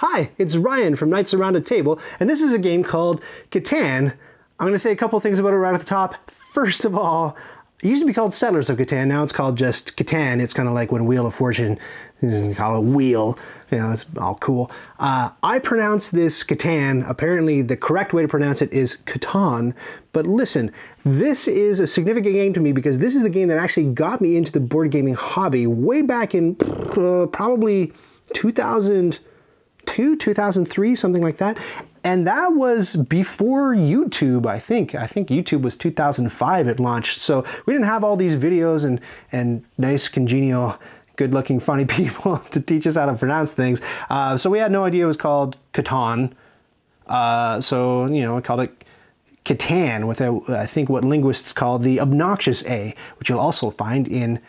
Hi, it's Ryan from Knights Around a Table, and this is a game called Catan. I'm going to say a couple things about it right at the top. First of all, it used to be called Settlers of Catan, now it's called just Catan. It's kind of like when Wheel of Fortune, you call it Wheel, you know, it's all cool. I pronounce this Catan, apparently the correct way to pronounce it is Catan, but listen, this is a significant game to me because this is the game that actually got me into the board gaming hobby way back in probably 2002, 2003, something like that. And that was before YouTube, I think. I think YouTube was 2005 it launched. So we didn't have all these videos and nice, congenial, good-looking, funny people to teach us how to pronounce things. So we had no idea it was called Catan. So, you know, we called it Catan with, I think, what linguists call the obnoxious A, which you'll also find in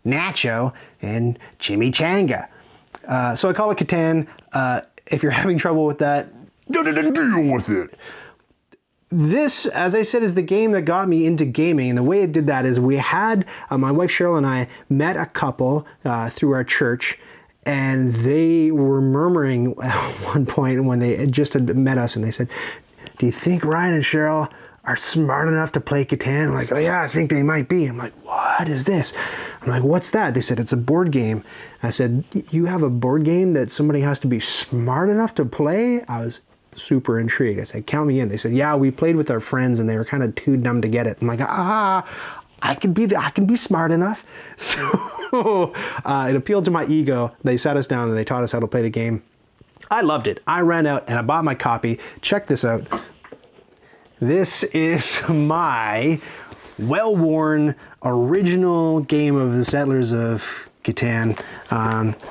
Nacho and Chimichanga. So I call it Catan. If you're having trouble with that, deal with it. This, as I said, is the game that got me into gaming, and the way it did that is we had, my wife Cheryl and I met a couple through our church, and they were murmuring at one point when they just had met us, and they said, do you think Ryan and Cheryl are smart enough to play Catan? I'm like, oh yeah, I think they might be. I'm like, what is this? I'm like, what's that? They said, it's a board game. I said, you have a board game that somebody has to be smart enough to play? I was super intrigued. I said, count me in. They said, yeah, we played with our friends and they were kind of too dumb to get it. I'm like, I can be smart enough. So it appealed to my ego. They sat us down and they taught us how to play the game. I loved it. I ran out and I bought my copy. Check this out. This is my well-worn original game of the Settlers of Catan.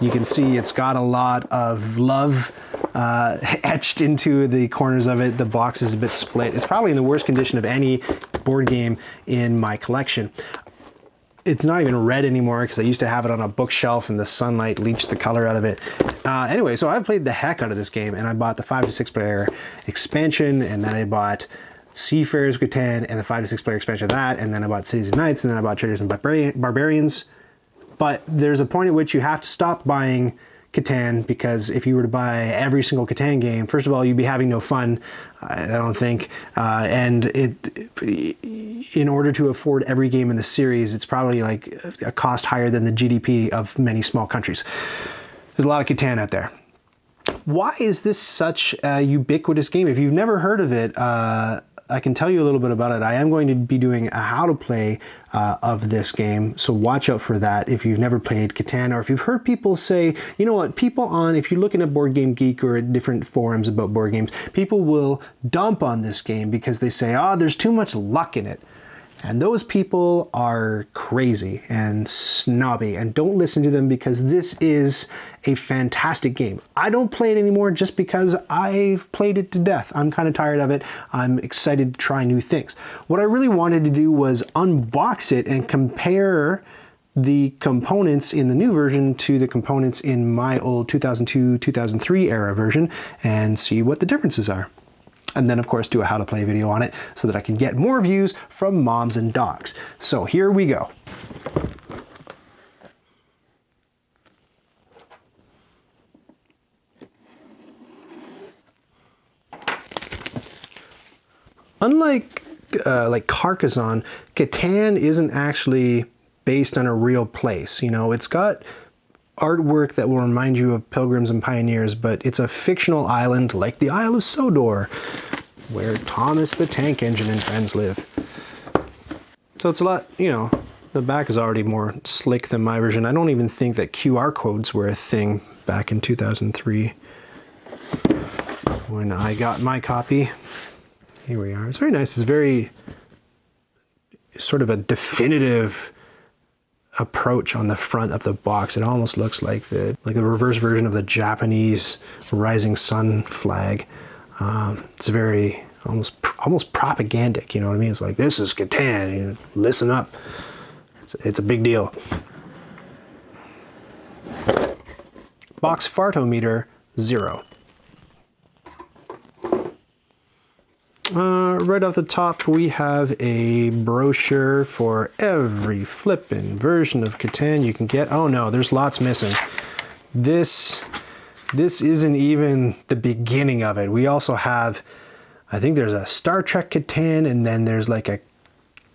You can see it's got a lot of love etched into the corners of it. The box is a bit split. It's probably in the worst condition of any board game in my collection. It's not even red anymore because I used to have it on a bookshelf and the sunlight leached the color out of it. Anyway, so I've played the heck out of this game, and I bought the 5 to 6 player expansion, and then I bought Seafarers of Catan and the 5 to 6 player expansion of that, and then I bought Cities and Knights, and then I bought Traders and Barbarians. But there's a point at which you have to stop buying Catan, because if you were to buy every single Catan game, first of all, you'd be having no fun, I don't think, and in order to afford every game in the series, it's probably like a cost higher than the GDP of many small countries. There's a lot of Catan out there. Why is this such a ubiquitous game? If you've never heard of it, I can tell you a little bit about it. I am going to be doing a how to play of this game, so watch out for that if you've never played Catan, or if you've heard people say, you know what, people on, if you're looking at Board Game Geek or at different forums about board games, people will dump on this game because they say, oh, there's too much luck in it. And those people are crazy and snobby, and don't listen to them because this is a fantastic game. I don't play it anymore just because I've played it to death. I'm kind of tired of it. I'm excited to try new things. What I really wanted to do was unbox it and compare the components in the new version to the components in my old 2002-2003 era version and see what the differences are. And then, of course, do a how to play video on it so that I can get more views from moms and dogs. So here we go. Unlike like Carcassonne, Catan isn't actually based on a real place. You know, it's got artwork that will remind you of Pilgrims and Pioneers, but it's a fictional island like the Isle of Sodor, where Thomas the Tank Engine and friends live. So it's a lot, you know, the back is already more slick than my version. I don't even think that QR codes were a thing back in 2003 when I got my copy. Here we are. It's very nice. It's very sort of a definitive approach on the front of the box. It almost looks like a reverse version of the Japanese rising sun flag. It's very almost propagandic, you know what I mean? It's like, this is Catan, you know, listen up. It's a big deal. Box fartometer 0. Right off the top, we have a brochure for every flippin' version of Catan you can get. Oh no, there's lots missing. This this isn't even the beginning of it. We also have, I think there's a Star Trek Catan, and then there's like a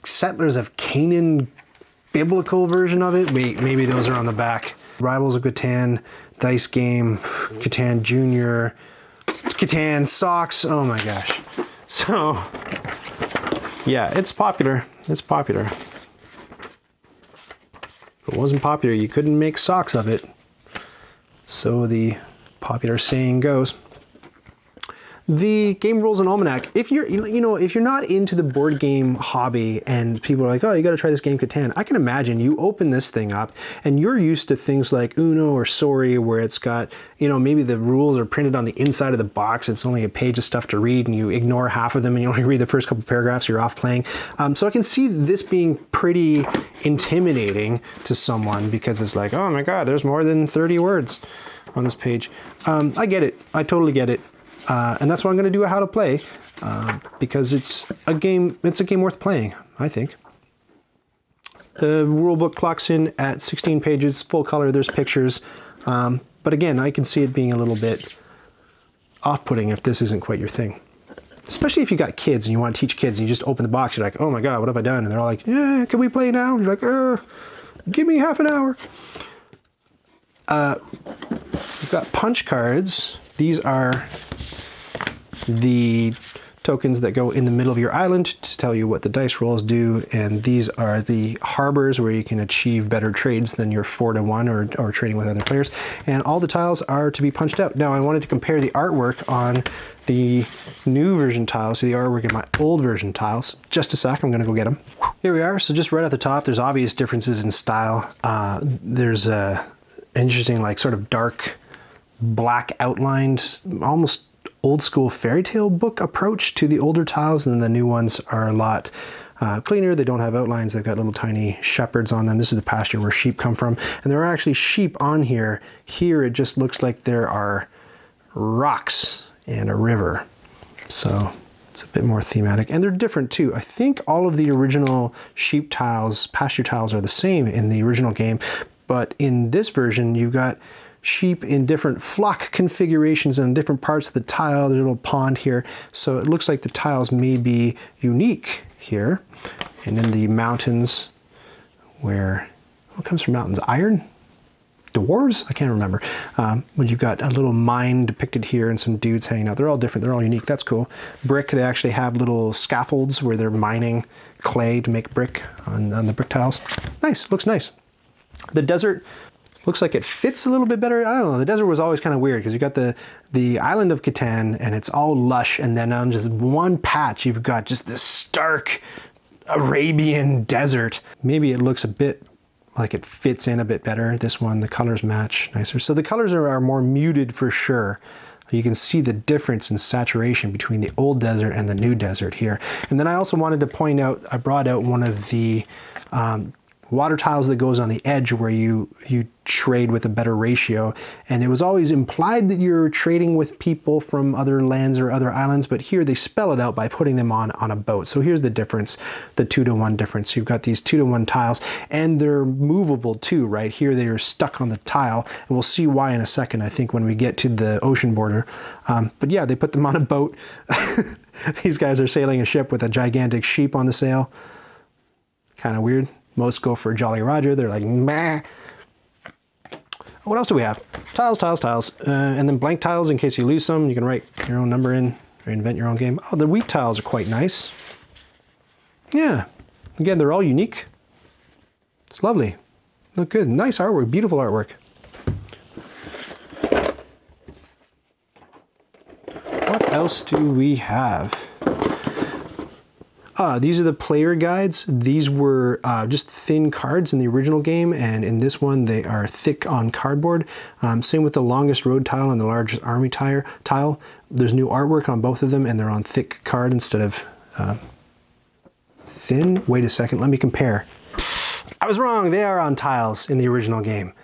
Settlers of Canaan biblical version of it. Wait, maybe those are on the back. Rivals of Catan, Dice Game, Catan Junior, Catan Socks. Oh my gosh. So yeah, it's popular. It's popular. If it wasn't popular, you couldn't make socks of it. So the popular saying goes. The Game Rules and Almanac. If you're, if you're not into the board game hobby and people are like, oh, you got to try this game Catan, I can imagine you open this thing up and you're used to things like Uno or Sorry, where it's got, maybe the rules are printed on the inside of the box. It's only a page of stuff to read, and you ignore half of them and you only read the first couple paragraphs. You're off playing. So I can see this being pretty intimidating to someone because it's like, oh my God, there's more than 30 words on this page. I get it. I totally get it. And that's why I'm going to do a how to play, because it's a game worth playing, I think. The rulebook clocks in at 16 pages, full color, there's pictures. But again, I can see it being a little bit off-putting if this isn't quite your thing. Especially if you got kids and you want to teach kids and you just open the box, you're like, oh my God, what have I done? And they're all like, yeah, can we play now? And you're like, give me half an hour. We've got punch cards. These are the tokens that go in the middle of your island to tell you what the dice rolls do, and these are the harbors where you can achieve better trades than your 4-to-1 or trading with other players. And all the tiles are to be punched out. Now I wanted to compare the artwork on the new version tiles to the artwork in my old version tiles. Just a sec, I'm gonna go get them. Here we are. So just right at the top, there's obvious differences in style. There's a interesting, like, sort of dark black outlined, almost old school fairy tale book approach to the older tiles, and then the new ones are a lot cleaner. They don't have outlines. They've got little tiny shepherds on them. This is the pasture where sheep come from, and there are actually sheep on here. Here it just looks like there are rocks and a river, so it's a bit more thematic, and they're different too. I think all of the original sheep tiles, pasture tiles, are the same in the original game, but in this version you've got sheep in different flock configurations on different parts of the tile. There's a little pond here, so it looks like the tiles may be unique here. And in the mountains, where, what comes from mountains? Iron? Dwarves? I can't remember. But you've got a little mine depicted here and some dudes hanging out. They're all different. They're all unique. That's cool. Brick, they actually have little scaffolds where they're mining clay to make brick on the brick tiles. Nice. Looks nice. The desert looks like it fits a little bit better. I don't know, the desert was always kind of weird because you got the island of Catan and it's all lush, and then on just one patch you've got just this stark Arabian desert. Maybe it looks a bit like it fits in a bit better. This one, the colors match nicer. So the colors are more muted for sure. You can see the difference in saturation between the old desert and the new desert here. And then I also wanted to point out, I brought out one of the water tiles that goes on the edge where you trade with a better ratio, and it was always implied that you're trading with people from other lands or other islands, but here they spell it out by putting them on a boat. So here's the difference, the 2-to-1 difference. You've got these 2-to-1 tiles, and they're movable too, right? Here they are stuck on the tile, and we'll see why in a second, I think, when we get to the ocean border. But yeah, they put them on a boat. These guys are sailing a ship with a gigantic sheep on the sail. Kind of weird. Most go for Jolly Roger. They're like, meh. What else do we have? Tiles, tiles, tiles. And then blank tiles in case you lose some. You can write your own number in or invent your own game. Oh, the wheat tiles are quite nice. Yeah. Again, they're all unique. It's lovely. Look good. Nice artwork. Beautiful artwork. What else do we have? These are the player guides. These were just thin cards in the original game, and in this one they are thick on cardboard. Same with the longest road tile and the largest army tile. There's new artwork on both of them, and they're on thick card instead of thin. Wait a second, let me compare. I was wrong, they are on tiles in the original game.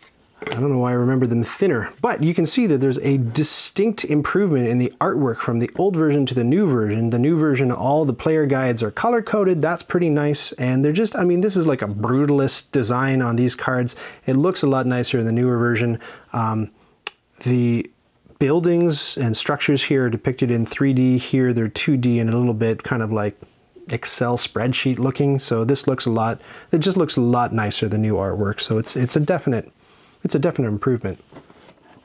I don't know why I remember them thinner, but you can see that there's a distinct improvement in the artwork from the old version to the new version. The new version, all the player guides are color-coded. That's pretty nice. And they're just, I mean, this is like a brutalist design on these cards. It looks a lot nicer in the newer version. The buildings and structures here are depicted in 3D. Here they're 2D and a little bit kind of like Excel spreadsheet looking. So this looks it just looks a lot nicer than new artwork. So it's a definite improvement.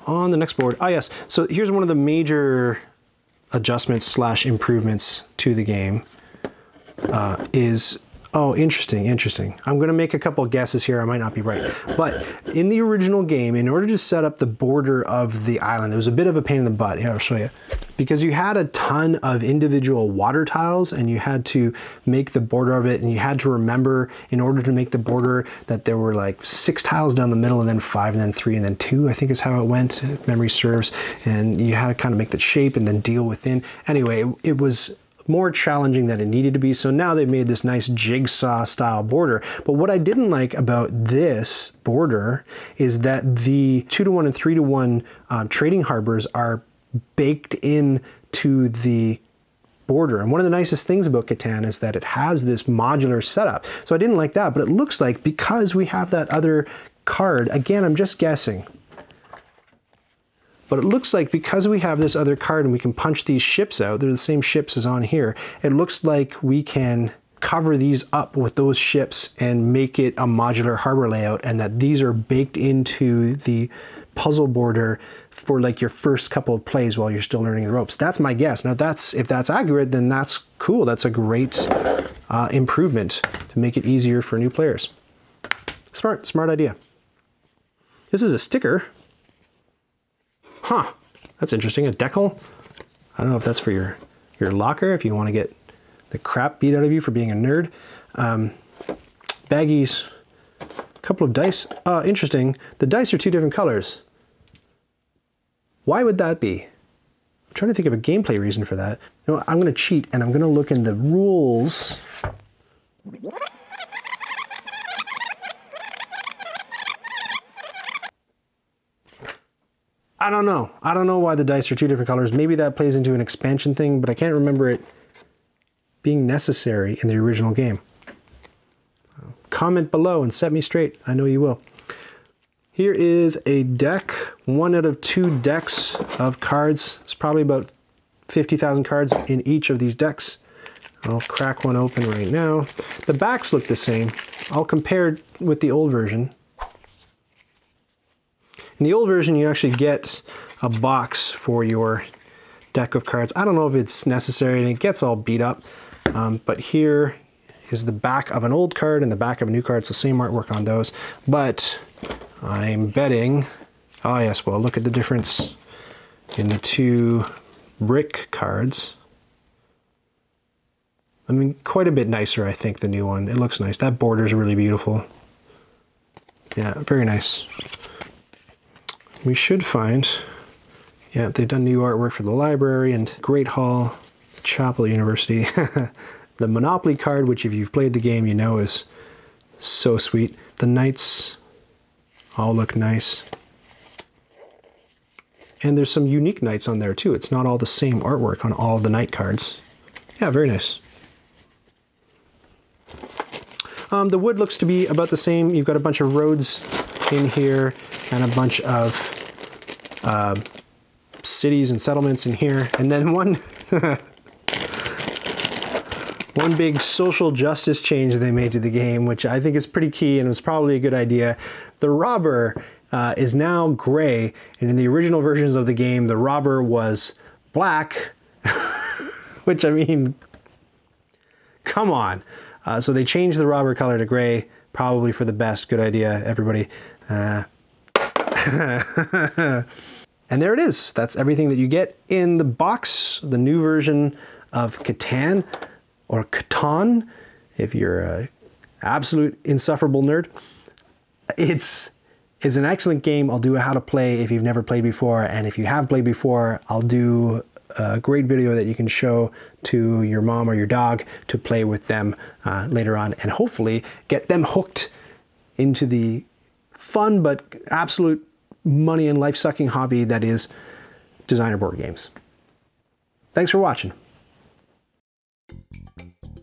On the next board, yes. So here's one of the major adjustments / improvements to the game is, oh, interesting. I'm gonna make a couple guesses here, I might not be right. But in the original game, in order to set up the border of the island, it was a bit of a pain in the butt. Here, I'll show you. Because you had a ton of individual water tiles and you had to make the border of it, and you had to remember in order to make the border that there were like 6 tiles down the middle and then 5 and then 3 and then 2, I think is how it went, if memory serves. And you had to kind of make the shape and then deal within. Anyway, it was more challenging than it needed to be. So now they've made this nice jigsaw style border. But what I didn't like about this border is that the 2-to-1 and 3-to-1 trading harbors are baked in to the border. And one of the nicest things about Catan is that it has this modular setup. So I didn't like that, but it looks like because we have that other card, again, I'm just guessing, but it looks like because we have this other card and we can punch these ships out, they're the same ships as on here, it looks like we can cover these up with those ships and make it a modular harbor layout, and that these are baked into the puzzle border for like your first couple of plays while you're still learning the ropes. That's my guess. Now if that's accurate, then that's cool. That's a great improvement to make it easier for new players. Smart idea. This is a sticker. Huh, that's interesting, a decal. I don't know if that's for your locker, if you want to get the crap beat out of you for being a nerd. Baggies, a couple of dice. Interesting, the dice are 2 different colors. Why would that be? I'm trying to think of a gameplay reason for that. You know, I'm gonna cheat and I'm gonna look in the rules. I don't know. I don't know why the dice are 2 different colors. Maybe that plays into an expansion thing, but I can't remember it being necessary in the original game. Comment below and set me straight. I know you will. Here is a deck, 1 out of 2 decks of cards. It's probably about 50,000 cards in each of these decks. I'll crack one open right now. The backs look the same. I'll compare it with the old version. In the old version, you actually get a box for your deck of cards. I don't know if it's necessary, and it gets all beat up, but here is the back of an old card and the back of a new card, so same artwork on those. But I'm betting, oh yes, well, look at the difference in the 2 brick cards. I mean, quite a bit nicer, I think, the new one. It looks nice. That border is really beautiful. Yeah, very nice. We should find, yeah, they've done new artwork for the library and Great Hall, Chapel University. The Monopoly card, which if you've played the game, you know is so sweet. The knights all look nice. And there's some unique knights on there too. It's not all the same artwork on all of the knight cards. Yeah, very nice. The wood looks to be about the same. You've got a bunch of roads in here and a bunch of cities and settlements in here. And then one big social justice change they made to the game, which I think is pretty key and was probably a good idea. The robber is now gray, and in the original versions of the game, the robber was black, which, I mean, come on. So they changed the robber color to gray, probably for the best. Good idea, everybody. And there it is. That's everything that you get in the box, the new version of Catan, or Catan, if you're an absolute insufferable nerd. It's an excellent game. I'll do a how to play if you've never played before, and if you have played before, I'll do a great video that you can show to your mom or your dog to play with them later on, and hopefully get them hooked into the fun but absolute money and life-sucking hobby that is designer board games. Thanks for watching.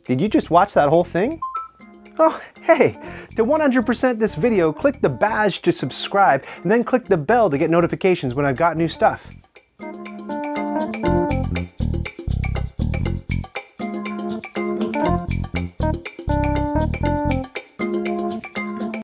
Did you just watch that whole thing? Oh, hey, to 100% this video, click the badge to subscribe, and then click the bell to get notifications when I've got new stuff.